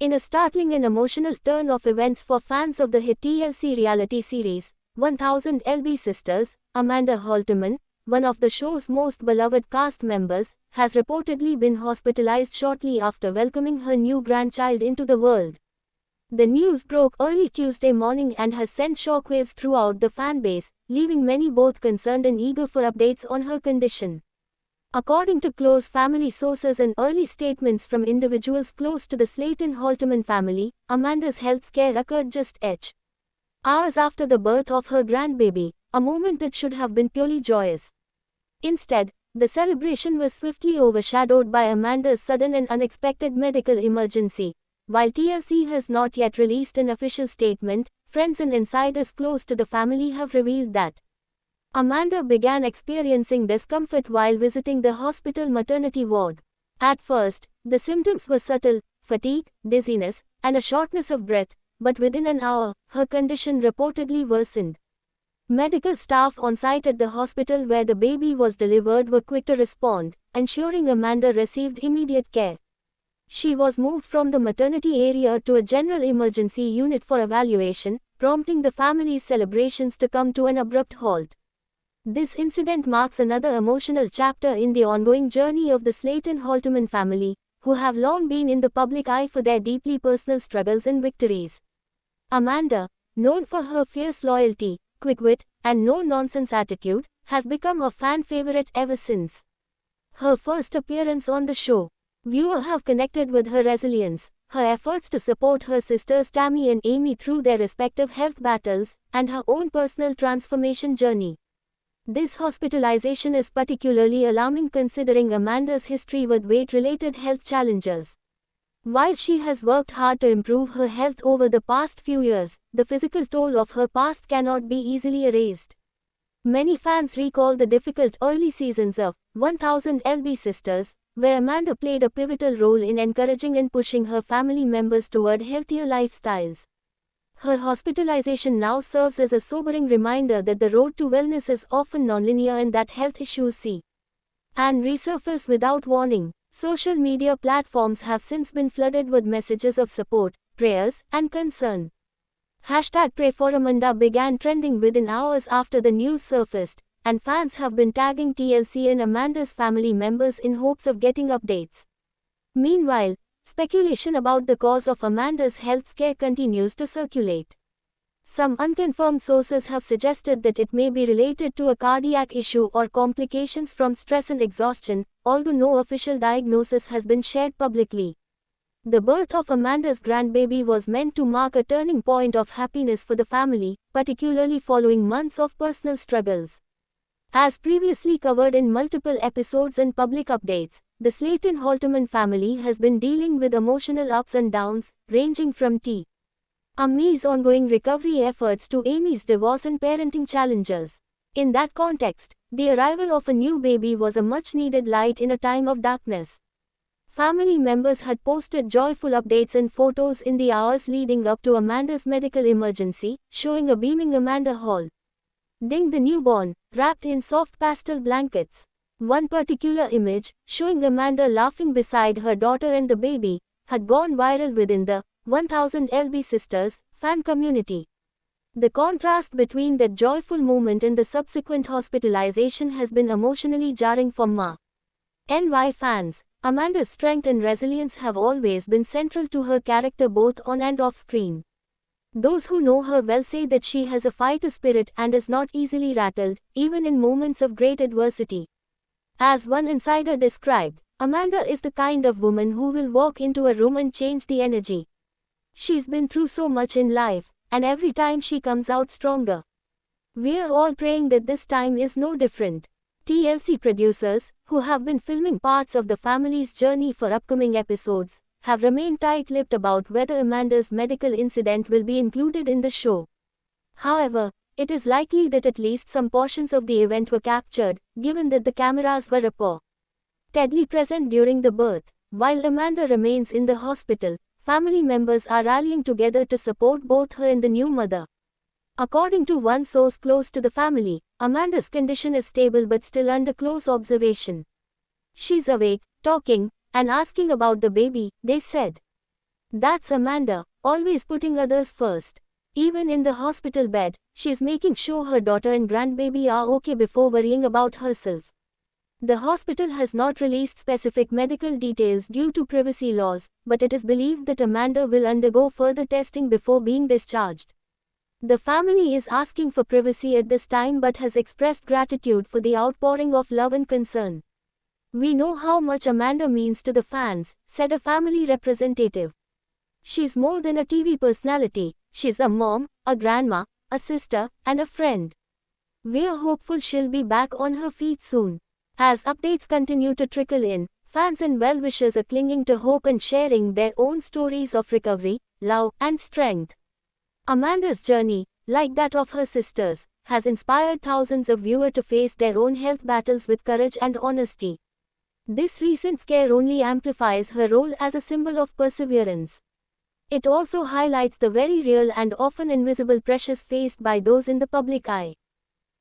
In a startling and emotional turn of events for fans of the hit TLC reality series, 1000 LB Sisters, Amanda Halterman, one of the show's most beloved cast members, has reportedly been hospitalized shortly after welcoming her new grandchild into the world. The news broke early Tuesday morning and has sent shockwaves throughout the fanbase, leaving many both concerned and eager for updates on her condition. According to close family sources and early statements from individuals close to the Slayton Halterman family, Amanda's health scare occurred just hours after the birth of her grandbaby, a moment that should have been purely joyous. Instead, the celebration was swiftly overshadowed by Amanda's sudden and unexpected medical emergency. While TLC has not yet released an official statement, friends and insiders close to the family have revealed that Amanda began experiencing discomfort while visiting the hospital maternity ward. At first, the symptoms were subtle: fatigue, dizziness, and a shortness of breath, but within an hour, her condition reportedly worsened. Medical staff on site at the hospital where the baby was delivered were quick to respond, ensuring Amanda received immediate care. She was moved from the maternity area to a general emergency unit for evaluation, prompting the family's celebrations to come to an abrupt halt. This incident marks another emotional chapter in the ongoing journey of the Slayton Halterman family, who have long been in the public eye for their deeply personal struggles and victories. Amanda, known for her fierce loyalty, quick wit, and no-nonsense attitude, has become a fan favorite ever since her first appearance on the show. Viewers have connected with her resilience, her efforts to support her sisters Tammy and Amy through their respective health battles, and her own personal transformation journey. This hospitalization is particularly alarming considering Amanda's history with weight-related health challenges. While she has worked hard to improve her health over the past few years, the physical toll of her past cannot be easily erased. Many fans recall the difficult early seasons of 1000 LB Sisters, where Amanda played a pivotal role in encouraging and pushing her family members toward healthier lifestyles. Her hospitalization now serves as a sobering reminder that the road to wellness is often nonlinear and that health issues see and resurface without warning. Social media platforms have since been flooded with messages of support, prayers, and concern. #PrayForAmanda began trending within hours after the news surfaced, and fans have been tagging TLC and Amanda's family members in hopes of getting updates. Meanwhile, speculation about the cause of Amanda's health scare continues to circulate. Some unconfirmed sources have suggested that it may be related to a cardiac issue or complications from stress and exhaustion, although no official diagnosis has been shared publicly. The birth of Amanda's grandbaby was meant to mark a turning point of happiness for the family, particularly following months of personal struggles. As previously covered in multiple episodes and public updates, the Slayton Halterman family has been dealing with emotional ups and downs, ranging from Amy's ongoing recovery efforts to Amy's divorce and parenting challenges. In that context, the arrival of a new baby was a much-needed light in a time of darkness. Family members had posted joyful updates and photos in the hours leading up to Amanda's medical emergency, showing a beaming Amanda Halterman, the newborn, wrapped in soft pastel blankets. One particular image, showing Amanda laughing beside her daughter and the baby, had gone viral within the 1000 LB Sisters fan community. The contrast between that joyful moment and the subsequent hospitalization has been emotionally jarring for NY fans. Amanda's strength and resilience have always been central to her character both on and off screen. Those who know her well say that she has a fighter spirit and is not easily rattled, even in moments of great adversity. As one insider described, Amanda is the kind of woman who will walk into a room and change the energy. She's been through so much in life, and every time she comes out stronger. We're all praying that this time is no different. TLC producers, who have been filming parts of the family's journey for upcoming episodes, have remained tight-lipped about whether Amanda's medical incident will be included in the show. However, it is likely that at least some portions of the event were captured, given that the cameras were reportedly present during the birth. While Amanda remains in the hospital, family members are rallying together to support both her and the new mother. According to one source close to the family, Amanda's condition is stable but still under close observation. She's awake, talking, and asking about the baby, they said. That's Amanda, always putting others first. Even in the hospital bed, she's making sure her daughter and grandbaby are okay before worrying about herself. The hospital has not released specific medical details due to privacy laws, but it is believed that Amanda will undergo further testing before being discharged. The family is asking for privacy at this time but has expressed gratitude for the outpouring of love and concern. "We know how much Amanda means to the fans," said a family representative. "She's more than a TV personality, she's a mom, a grandma, a sister, and a friend. We're hopeful she'll be back on her feet soon." As updates continue to trickle in, fans and well-wishers are clinging to hope and sharing their own stories of recovery, love, and strength. Amanda's journey, like that of her sisters, has inspired thousands of viewers to face their own health battles with courage and honesty. This recent scare only amplifies her role as a symbol of perseverance. It also highlights the very real and often invisible pressures faced by those in the public eye.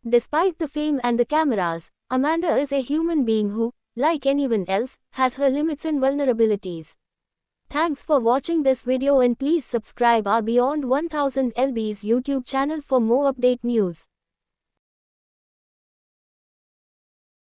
Despite the fame and the cameras, Amanda is a human being who, like anyone else, has her limits and vulnerabilities. Thanks for watching this video and please subscribe our Beyond 1000 LB's YouTube channel for more update news.